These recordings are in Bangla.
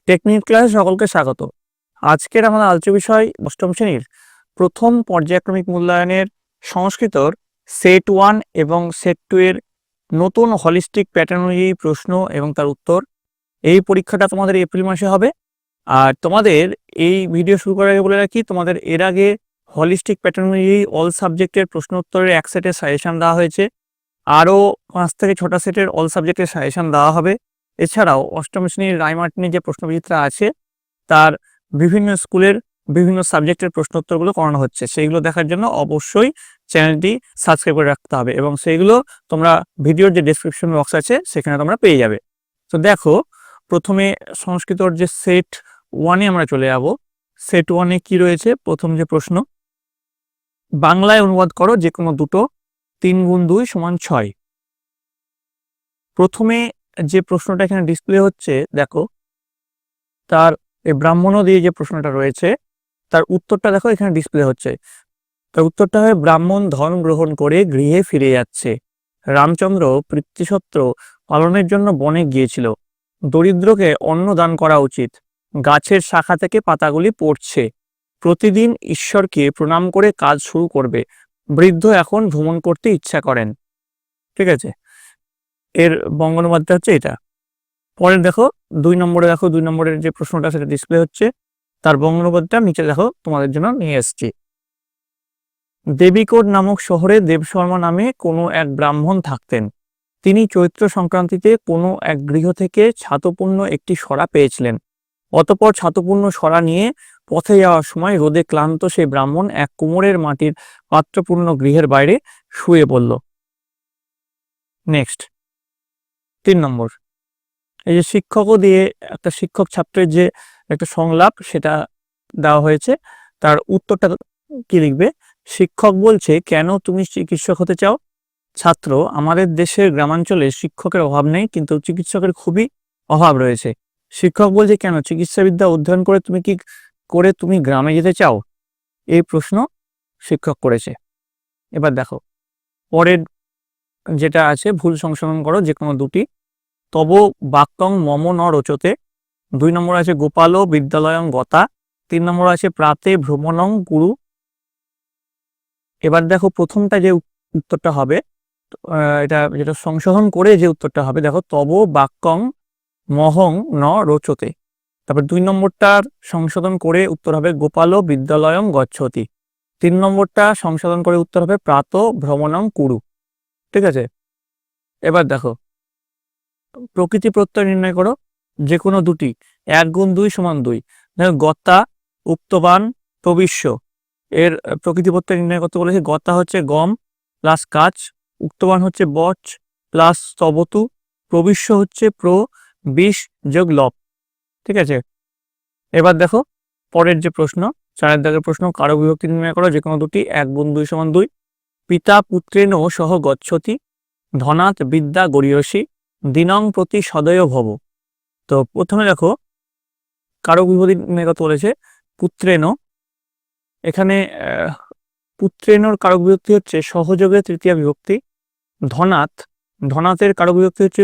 টেকনিক ক্লাসে সকলকে স্বাগত। আজকের আমাদের আলোচ্য বিষয় অষ্টম শ্রেণীর প্রথম পর্যায়ক্রমিক মূল্যায়নের সংস্কৃতর সেট 1 এবং সেট 2 এর নতুন হলিস্টিক প্যাটার্ন অনুযায়ী প্রশ্ন এবং তার উত্তর। এই পরীক্ষাটা তোমাদের এপ্রিল মাসে হবে। আর তোমাদের এই ভিডিও শুরু করার আগে বলে রাখি, তোমাদের এর আগে হলিস্টিক প্যাটার্ন অনুযায়ী অল সাবজেক্টের প্রশ্ন উত্তরের এক সেটের সাজেশন দেওয়া হয়েছে। আরও 5 থেকে 6টা সেটের অল সাবজেক্টের সাজেশন দেওয়া হবে। এছাড়াও অষ্টম শ্রেণীর রায়মার্টিনের যে প্রশ্নবিচিত্রা আছে তার বিভিন্ন স্কুলের বিভিন্ন সাবজেক্টের প্রশ্ন উত্তরগুলো করানো হচ্ছে। সেইগুলো দেখার জন্য অবশ্যই চ্যানেলটি সাবস্ক্রাইব করে রাখতে হবে এবং সেইগুলো তোমরা ভিডিওর যে ডেসক্রিপশন বক্স আছে সেখানে তোমরা পেয়ে যাবে। তো দেখো, প্রথমে সংস্কৃতর যে সেট 1-এ আমরা চলে যাব। সেট 1-এ কি রয়েছে? প্রথম যে প্রশ্ন, বাংলায় অনুবাদ করো যে কোনো দুটো 3 গুণ 2 সমান 6। প্রথমে যে প্রশ্নটা এখানে ডিসপ্লে হচ্ছে দেখো, তার এই ব্রাহ্মণ দিয়ে যে প্রশ্নটা রয়েছে তার উত্তরটা দেখো এখানে ডিসপ্লে হচ্ছে। তার উত্তরটা হয়, ব্রাহ্মণ ধন গ্রহণ করে গৃহে ফিরে যাচ্ছে। রামচন্দ্র পিতৃসত্র পালনের জন্য বনে গিয়েছিল। দরিদ্রকে অন্ন দান করা উচিত। গাছের শাখা থেকে পাতাগুলি পড়ছে। প্রতিদিন ঈশ্বরকে প্রণাম করে কাজ শুরু করবে। বৃদ্ধ এখন ভ্রমণ করতে ইচ্ছা করেন। ঠিক আছে, এর বঙ্গানুবাদটা হচ্ছে এটা। পরে দেখো 2 নম্বরে, দেখো 2 নম্বরের যে প্রশ্নটা সেটা ডিসপ্লে হচ্ছে, তার বঙ্গানুবাদটা নিচে দেখো তোমাদের জন্য নিয়ে এসেছি। দেবীকোট নামক শহরে দেবশর্মা নামে কোনো এক ব্রাহ্মণ থাকতেন। তিনি চৈত্র সংক্রান্তিতে কোনো এক গৃহ থেকে ছাতপূর্ণ একটি সরা পেয়েছিলেন। অতঃপর ছাতপূর্ণ সরা নিয়ে পথে যাওয়ার সময় রোদে ক্লান্ত সেই ব্রাহ্মণ এক কুমোরের মাটির পাত্রপূর্ণ গৃহের বাইরে শুয়ে পড়ল। নেক্সট 3 নম্বর, এই যে শিক্ষকও দিয়ে একটা শিক্ষক ছাত্রের যে একটা সংলাপ সেটা দেওয়া হয়েছে। তার উত্তরটা কি লিখবে? শিক্ষক বলছে, কেন তুমি চিকিৎসক হতে চাও? ছাত্র, আমাদের দেশের গ্রামাঞ্চলে শিক্ষকের অভাব নেই, কিন্তু চিকিৎসকের খুবই অভাব রয়েছে। শিক্ষক বলছে, কেন চিকিৎসাবিদ্যা অধ্যয়ন করে তুমি গ্রামে যেতে চাও? এই প্রশ্ন শিক্ষক করেছে। এবার দেখো পরের যেটা আছে, ভুল সংশোধন করো যে কোনো দুটি। তব বাক্যং মম ন রোচতে। 2 নম্বর আছে গোপাল বিদ্যালয়ং গতা। 3 নম্বর আছে প্রাতে ভ্রমণং গুরু। এবার দেখো প্রথমটা যে উত্তরটা হবে, এটা যেটা সংশোধন করে যে উত্তরটা হবে, দেখো তব বাক্যং মহং ন রোচতে। তারপর 2 নম্বরটার সংশোধন করে উত্তর হবে গোপাল বিদ্যালয়ং গচ্ছতি। 3 নম্বরটা সংশোধন করে উত্তর হবে প্রাত ভ্রমণং কুরু। ঠিক আছে, এবার দেখো প্রকৃতি প্রত্যয় নির্ণয় করো যে কোনো দুটি। 1 গুণ 2 সমান 2। দেখো গতা, উক্তবান, প্রবিশ্য, এর প্রকৃতি প্রত্যয় নির্ণয় করতে বলেছে। গতা হচ্ছে গম প্লাস কাচ, উক্তবান হচ্ছে বচ প্লাস স্তবতু, প্রবিশ্য হচ্ছে বিষ যোগ লব। ঠিক আছে, এবার দেখো পরের যে প্রশ্ন, 4 দাগের প্রশ্ন, কারক বিভক্তি নির্ণয় করো যে কোনো দুটি। 1 গুণ 2 সমান 2। পিতা পুত্রেণ সহ গচ্ছতি। ধনাৎ বিদ্যা গরীয়সী। দিনং প্রতি সদয় ভব। তো প্রথমে দেখো কারক বিভক্তি নির্ণয় করতে বলেছে পুত্রেণ। এখানে পুত্রেণর কারক বিভক্তি হচ্ছে সহযোগে তৃতীয়া বিভক্তি। ধনাতের কারক বিভক্তি হচ্ছে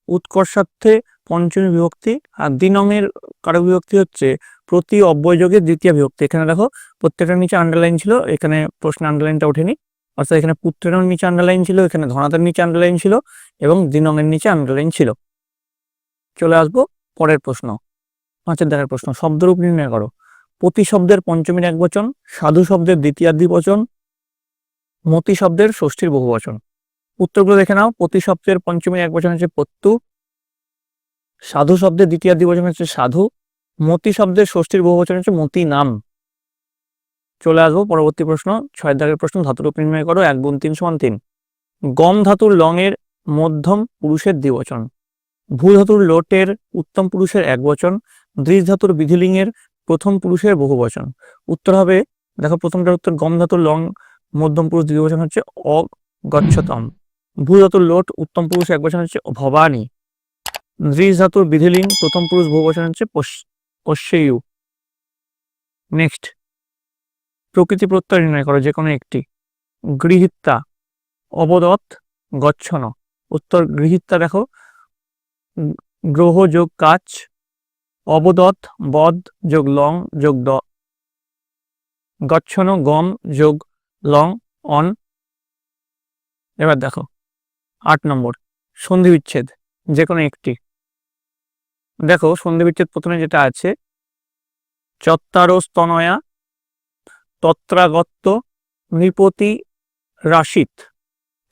উৎকর্ষার্থে পঞ্চমী বিভক্তি। আর দিনংয়ের কারক বিভক্তি হচ্ছে প্রতি অব্যয়যোগের দ্বিতীয় বিভক্তি। এখানে দেখো প্রত্যেকটার নিচে আন্ডারলাইন ছিল, এখানে প্রশ্ন আন্ডারলাইনটা ওঠেনি। অর্থাৎ এখানে পুত্রেণর নিচে আন্ডারলাইন ছিল, এখানে ধনাতের নিচে আন্ডারলাইন ছিল এবং দিনংয়ের নিচে আন্ডারলাইন ছিল। চলে আসবো পরের প্রশ্ন, 5 দাগের প্রশ্ন, শব্দরূপ নির্ণয় করো। প্রতি শব্দের পঞ্চমীর একবচন, সাধু শব্দের দ্বিতীয়ার দ্বিবচন, মতি শব্দের ষষ্ঠীর বহুবচন। উত্তরগুলো দেখে নাও। প্রতি শব্দের পঞ্চমীর একবচন হচ্ছে প্রত্যু, সাধু শব্দের দ্বিতীয়ার দ্বিবচন হচ্ছে সাধু, মতি শব্দের ষষ্ঠীর বহুবচন হচ্ছে মতি নাম। চলে আসবো পরবর্তী প্রশ্ন, 6 দাগের প্রশ্ন, ধাতুরূপ নির্ণয় করো। 1 গুণ 3 সমান 3। গম ধাতুর লং এর মধ্যম পুরুষের দ্বিবচন। ভূ ধাতুর লোটের উত্তম পুরুষের একবচন। দৃঢ় ধাতুর বিধিলিঙ্গ এর প্রথম পুরুষের বহুবচন। উত্তর হবে, দেখো প্রথমটার উত্তর, গম ধাতুর লং মধ্যম পুরুষ দ্বিবচন হচ্ছে অগচ্ছতম। ভূ ধাতুর লোট উত্তম পুরুষ একবচন হচ্ছে ভবানী। দৃঢ় ধাতুর বিধিলিঙ্গ প্রথম পুরুষ বহুবচন হচ্ছে পশ্যেয়ু। নেক্সট, প্রকৃতি প্রত্যয় নির্ণয় করো যে কোনো একটি। গৃহীতা, অবদৎ, গচ্ছন। উত্তর গৃহীতা, দেখো গ্রহ যোগ কাচ, অবদৎ বদ যোগ লং যোগ দ, গচ্ছন গম যোগ লং অন। এবার দেখো 8 নম্বর সন্ধি বিচ্ছেদ যে কোনো একটি। দেখো সন্ধি বিচ্ছেদ প্রথমে যেটা আছে চত্তারস্তনয়া তত্রাগত্য নৃপতি রাশিত।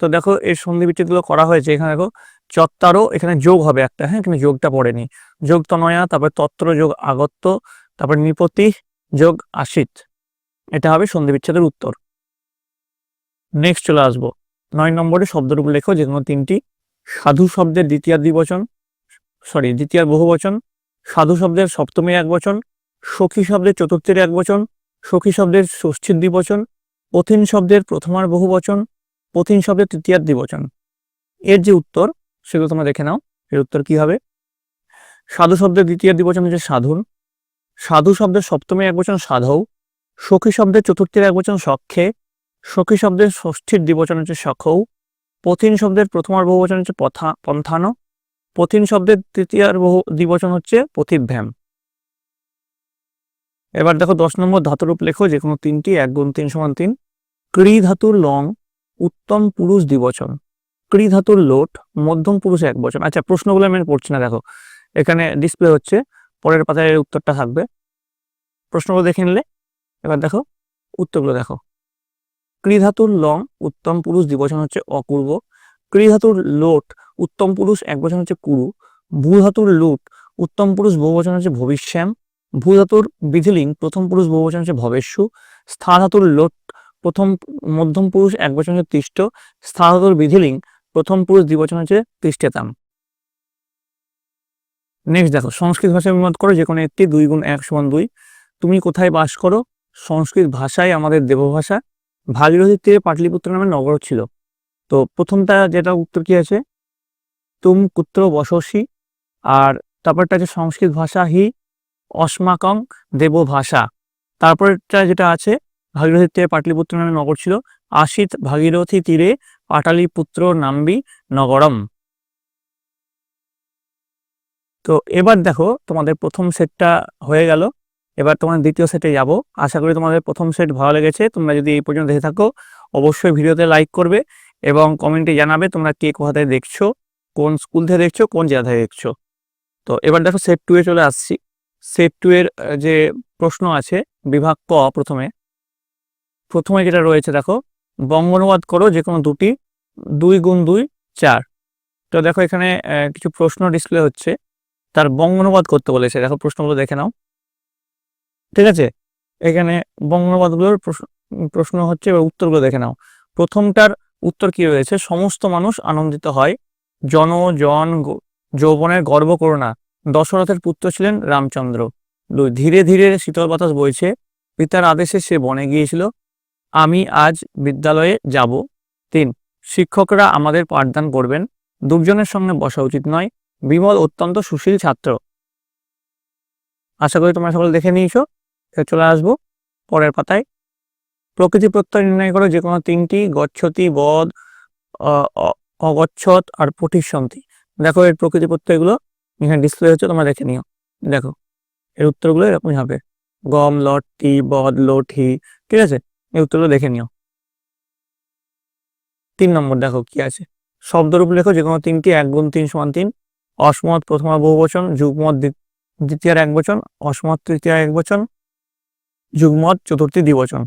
তো দেখো এই সন্ধি বিচ্ছেদগুলো করা হয়েছে। এখানে দেখো চত্তারো, এখানে যোগ হবে একটা, হ্যাঁ এখানে যোগটা পড়েনি, যোগ তনয়া, তারপর তত্র যোগ আগত্য, তারপর নৃপতি যোগ আশিত, এটা হবে সন্ধি বিচ্ছেদের উত্তর। নেক্সট চলে আসবো 9 নম্বরে শব্দরূপ লেখো যে কোনো তিনটি। সাধু শব্দের দ্বিতীয় বহুবচন, সাধু শব্দের সপ্তমীর একবচন, সখী শব্দের চতুর্থীর একবচন, সখী শব্দের ষষ্ঠীর দ্বিবচন, পথিন শব্দের প্রথমার বহুবচন, পথিন শব্দের তৃতীয়ার দ্বিবচন। এর যে উত্তর সেগুলো তোমরা দেখে নাও। এর উত্তর কি হবে? সাধু শব্দের দ্বিতীয় দ্বিবচন হচ্ছে সাধুন, সাধু শব্দের সপ্তমীর একবচন সাধৌ, সখী শব্দের চতুর্থীর একবচন সখ্যে, সখী শব্দের ষষ্ঠীর দ্বিবচন হচ্ছে সখৌ, পথিন শব্দের প্রথমার বহুবচন হচ্ছে পন্থান, পথিন শব্দের তৃতীয়ার দ্বিবচন হচ্ছে পথিভ্যাম। এবার দেখো 10 নম্বর ধাতুরূপ লেখো যে কোনো তিনটি। 1 গুণ 3 সমান 3। ক্রি ধাতুর লং উত্তম পুরুষ দ্বিবচন, ক্রি ধাতুর লোট মধ্যম পুরুষ একবচন। আচ্ছা প্রশ্নগুলো আমি পড়ছি না, দেখো এখানে ডিসপ্লে হচ্ছে, পরের পাতায় উত্তরটা থাকবে, প্রশ্নগুলো দেখে নিলে। এবার দেখো উত্তরগুলো দেখো। ক্রি ধাতুর লং উত্তম পুরুষ দ্বিবচন হচ্ছে অকুর্ব, ক্রি ধাতুর লোট উত্তম পুরুষ একবচন হচ্ছে কুরু, ভূ ধাতুর লুট উত্তম পুরুষ বহুবচন হচ্ছে ভবিষ্যাম, ভূ ধাতুর বিধিলিং প্রথম পুরুষ বহুবচন হচ্ছে ভবেষ্যু, স্থা ধাতুর লোট প্রথম মধ্যম পুরুষ একবচন হচ্ছে তিষ্ঠ, স্থা ধাতুর বিধিলিং প্রথম পুরুষ দ্বিবচন হচ্ছে তিষ্ঠেতাম। নেক্সট দেখো সংস্কৃত ভাষায় বিমত করো যে কোনো একটি। 2 গুণ 1 সমান 2। তুমি কোথায় বাস করো? সংস্কৃত ভাষায় আমাদের দেবভাষা। ভাগীরথীর তীরে পাটলিপুত্র নামে নগর ছিল। তো প্রথমটা যেটা উত্তর কি আছে, তুম কুত্র বসসি, আর তারপরটা আছে সংস্কৃত ভাষা হি অস্মাকং দেবভাষা। তারপরটা যেটা আছে ভাগীরথীর তীরে পাটলিপুত্র নামে নগর ছিল, আশিত ভাগীরথী তীরে পাটালিপুত্র নাম্বি নগরম। তো এবার দেখো তোমাদের প্রথম সেটটা হয়ে গেল, এবার তোমাদের দ্বিতীয় সেটে যাব। আশা করি তোমাদের প্রথম সেট ভালো লেগেছে। তোমরা যদি এই পর্যন্ত দেখে থাকো অবশ্যই ভিডিওতে লাইক করবে এবং কমেন্টে জানাবে তোমরা কে কোথা থেকে দেখছো, কোন স্কুল থেকে দেখছো, কোন জেলা থেকে দেখছো। তো এবার দেখো সেট 2 এ চলে আসছি। সেট 2 এর যে প্রশ্ন আছে বিভাগ ক, প্রথমে যেটা রয়েছে দেখো বঙ্গানুবাদ করো যে কোনো দুটি। 2 গুণ 2 4। তো দেখো এখানে কিছু প্রশ্ন ডিসপ্লে হচ্ছে, তার বঙ্গানুবাদ করতে বলেছে। দেখো প্রশ্নগুলো দেখে নাও, ঠিক আছে? এখানে বঙ্গানুবাদগুলোর প্রশ্ন হচ্ছে, এবার উত্তরগুলো দেখে নাও। প্রথমটার উত্তর কি রয়েছে, সমস্ত মানুষ আনন্দিত হয়, জন যৌবনের গর্ব করো না, দশরথের পুত্র ছিলেন রামচন্দ্র। 2 ধীরে ধীরে শীতল বাতাস বইছে, পিতার আদেশে সে বনে গিয়েছিল, আমি আজ বিদ্যালয়ে যাব। 3 শিক্ষকরা আমাদের পাঠদান করবেন, দুজনের সঙ্গে বসা উচিত নয়, বিমল অত্যন্ত সুশীল ছাত্র। আশা করি তোমরা সকলে দেখে নিয়েছো। চলে আসবো পরের পাতায়। প্রকৃতি প্রত্যয় নির্ণয় করো যে কোনো তিনটি। গচ্ছতি, বদ, অগচ্ছত আর পঠিষ্যন্তি। দেখো এর প্রকৃতি প্রত্যয়গুলো এখানে ডিসপ্লে হচ্ছে, তোমরা দেখে নিও। দেখো এর উত্তরগুলো এরকমই হবে, গম লট টি, বদ লোট হি, ঠিক আছে? এই উত্তরগুলো দেখে নিও। 3 নম্বর দেখো কি আছে, শব্দরূপ লেখো যে কোনো তিনটি। 1 গুণ 3 সমান 3। অসমত প্রথমা বহুবচন, যুগ্মত দ্বিতীয়ার একবচন, অসমত তৃতীয়ার একবচন, যুগ্মত চতুর্থী দ্বিবচন।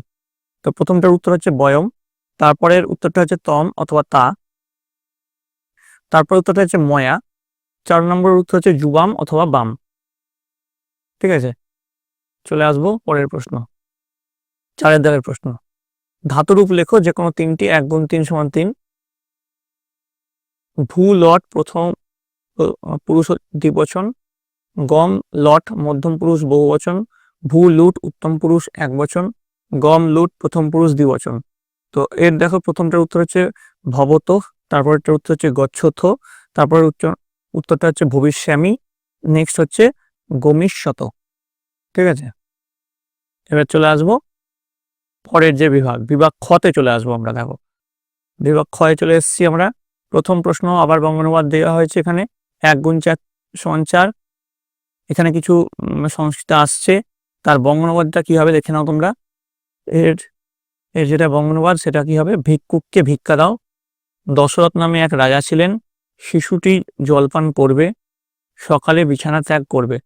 তো প্রথমটার উত্তর হচ্ছে বয়ম, তারপরের উত্তরটা হচ্ছে তম অথবা তা, তারপর উত্তরটা হচ্ছে ময়া, 4 নম্বরের উত্তর হচ্ছে যুবাম অথবা বাম, ঠিক আছে? চলে আসবো পরের প্রশ্ন, 4 দাগের প্রশ্ন। ধাতুরূপ লেখো যে কোনো তিনটি। 1 গুণ 3 সমান 3। ভূ লট প্রথম পুরুষ দ্বিবচন, গম লট মধ্যম পুরুষ বহুবচন, ভূ লুট উত্তম পুরুষ একবচন, গম লুট প্রথম পুরুষ দ্বিবচন। তো এর দেখো প্রথমটার উত্তর হচ্ছে ভবত, তারপরটার উত্তর হচ্ছে গচ্ছথ, তারপর উত্তরটা হচ্ছে ভবিষ্যামি, নেক্সট হচ্ছে গমিষ্যত, ঠিক আছে? এবার চলে আসবো পরের যে বিভাগ খতে চলে আসবো আমরা। দেখো বিভাগ খয়ে চলে এসেছি আমরা। প্রথম প্রশ্ন আবার বঙ্গানুবাদ দেওয়া হয়েছে এখানে। 1 গুণ 4 সমান 4। এখানে কিছু সংস্কৃত আসছে, তার বঙ্গানুবাদটা কি হবে দেখে নাও তোমরা। এর এর যেটা বঙ্গানুবাদ সেটা কি হবে, ভিক্ষুককে ভিক্ষা দাও, দশরথ নামে এক রাজা ছিলেন, শিশুটি জলপান করবে, সকালে বিছানা ত্যাগ করবে।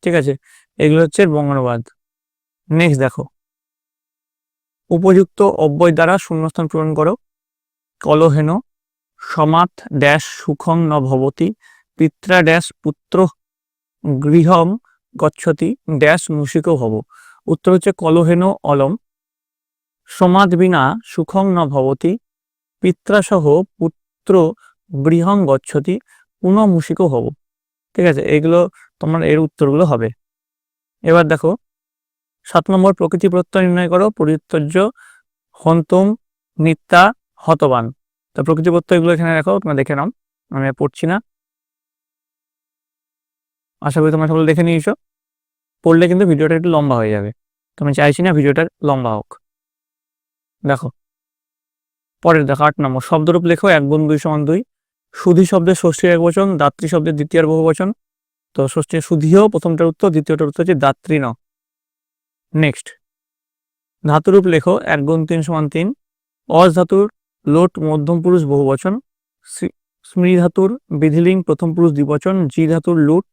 ঠিক আছে, এগুলো হচ্ছে বঙ্গানুবাদ। নেক্সট দেখো, উপযুক্ত অব্যয় দ্বারা শূন্যস্থান পূরণ করো। কলহেন সমাথ ড্যাশ সুখং ন ভবতি, পিত্রা ড্যাশ পুত্র গৃহম গচ্ছতি ড্যাশ মুশিক ভব। উত্তর হচ্ছে কলহেন অলম, সমাদ বিনা সুখং ন ভবতি, পিত্রাসহ পুত্র গৃহং গচ্ছতি পুনঃ মুশিক ভব। ঠিক আছে, এগুলো তোমার এর উত্তরগুলো হবে। এবার দেখো 7 নম্বর, প্রকৃতি প্রত্যয় নির্ণয় করো। পরিত্যজ্য হন্তম নিত্যা হতবান। তো প্রকৃতি প্রত্যয়গুলো এখানে দেখো, তোমরা দেখে নাও, আমি পড়ছি না, আশা করি তোমরা সকলে দেখে নিয়েছো। পড়লে কিন্তু ভিডিওটা একটু লম্বা হয়ে যাবে, তো আমি চাইছি না ভিডিওটা লম্বা হোক। দেখো পরের দেখো 8 নম্বর, শব্দরূপ লেখো। 1 গুণ 2 সমান 2। সুধী শব্দের ষষ্ঠীর একবচন, দাত্রী শব্দের দ্বিতীয় বহুবচন। তো ষষ্ঠী সুধীয় প্রথমটার উত্তর, দ্বিতীয়টার উত্তর হচ্ছে দাত্রী ন। নেক্সট, ধাতুরূপ লেখো। 1 গুণ 3 সমান 3। অজ ধাতুর লোট মধ্যম পুরুষ বহুবচন, স্মৃ ধাতুর বিধিলিঙ্গ প্রথম পুরুষ দ্বিবচন, জি ধাতুর লুট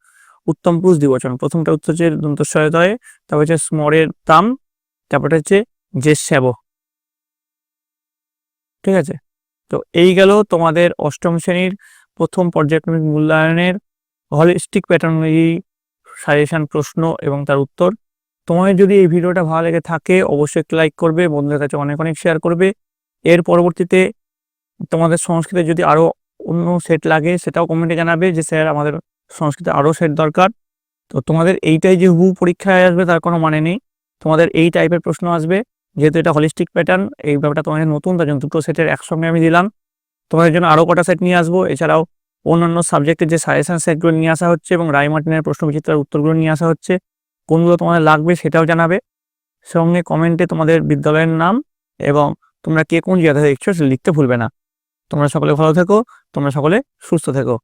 উত্তম পুরুষ দ্বিবচন। প্রথমটা উত্তর হচ্ছে দন্তস্বয়তয়ে, তারপর হচ্ছে স্মরের তাম, তারপরটা হচ্ছে যে শ্যাব। ঠিক আছে, তো এই গেল তোমাদের অষ্টম শ্রেণীর প্রথম পর্যায়ক্রমিক মূল্যায়নের হলিস্টিক প্যাটার্নজি সাজেশন প্রশ্ন এবং তার উত্তর। তোমাদের যদি এই ভিডিওটা ভালো লেগে থাকে অবশ্যই একটু লাইক করবে, বন্ধুদের কাছে অনেক অনেক শেয়ার করবে। এর পরবর্তীতে তোমাদের সংস্কৃতে যদি আরো অন্য সেট লাগে সেটাও কমেন্টে জানাবে যে স্যার আমাদের সংস্কৃতে আরো সেট দরকার। তো তোমাদের এইটাই যে হু পরীক্ষায় আসবে তার কোনো মানে নেই, তোমাদের এই টাইপের প্রশ্ন আসবে, যেহেতু এটা হলিস্টিক প্যাটার্ন, এই ব্যাপারটা তোমাদের নতুন, তার জন্য দুটো সেটের একসঙ্গে আমি দিলাম। তোমাদের জন্য আরো কটা সেট নিয়ে আসবো, এছাড়াও অন্যান্য সাবজেক্টের যে সাজেশন সেটগুলো নিয়ে আসা হচ্ছে এবং রায় মার্টিনের প্রশ্ন বিচিত্রার উত্তরগুলো নিয়ে আসা হচ্ছে। কোনগুলো তোমাদের লাগবে সেটাও জানাবে, সঙ্গে কমেন্টে তোমাদের বিদ্যালয়ের নাম এবং তোমরা কে কোন জায়গা থেকে দেখছো সেটা লিখতে ভুলবে না। তোমরা সকলে ভালো থেকো, তোমরা সকলে সুস্থ থেকো।